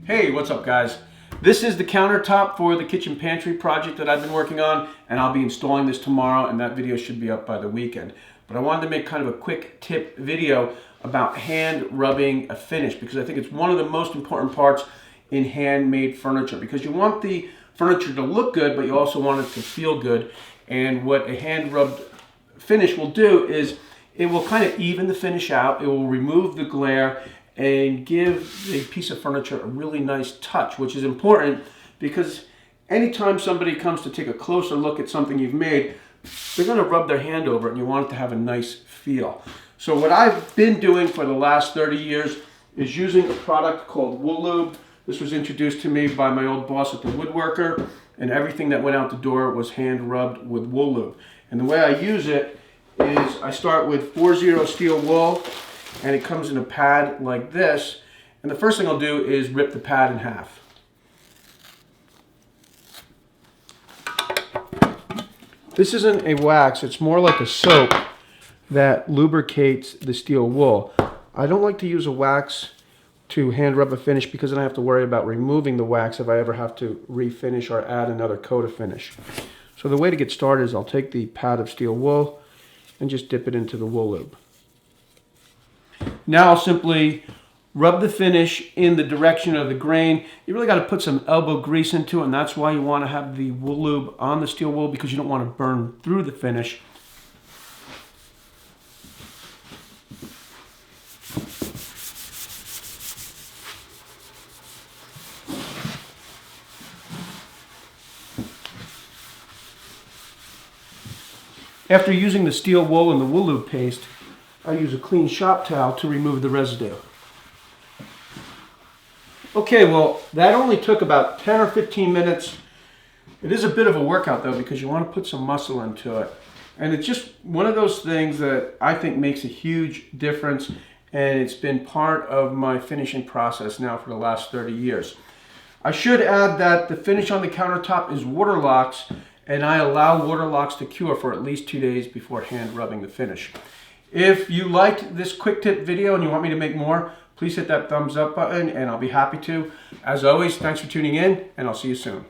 Hey, what's up guys? This is the countertop for the kitchen pantry project that I've been working on, and I'll be installing this tomorrow, and that video should be up by the weekend. But I wanted to make kind of a quick tip video about hand rubbing a finish, because I think it's one of the most important parts in handmade furniture, because you want the furniture to look good, but you also want it to feel good. And what a hand rubbed finish will do is it will kind of even the finish out, it will remove the glare, and give the piece of furniture a really nice touch, which is important because anytime somebody comes to take a closer look at something you've made, they're going to rub their hand over it and you want it to have a nice feel. So what I've been doing for the last 30 years is using a product called Wool. This was introduced to me by my old boss at the Woodworker, and everything that went out the door was hand rubbed with Wool. And the way I use it is I start with 4-0 steel wool, and it comes in a pad like this. And the first thing I'll do is rip the pad in half. This isn't a wax, it's more like a soap that lubricates the steel wool. I don't like to use a wax to hand rub a finish because then I have to worry about removing the wax if I ever have to refinish or add another coat of finish. So the way to get started is I'll take the pad of steel wool and just dip it into the wool lube. Now I'll simply rub the finish in the direction of the grain. You really got to put some elbow grease into it, and that's why you want to have the wool lube on the steel wool, because you don't want to burn through the finish. After using the steel wool and the wool lube paste, I use a clean shop towel to remove the residue. Okay, well, that only took about 10 or 15 minutes. It is a bit of a workout though, because you want to put some muscle into it. And it's just one of those things that I think makes a huge difference, and it's been part of my finishing process now for the last 30 years. I should add that the finish on the countertop is water locks, and I allow water locks to cure for at least 2 days before hand rubbing the finish. If you liked this quick tip video and you want me to make more, please hit that thumbs up button and I'll be happy to. As always, thanks for tuning in, and I'll see you soon.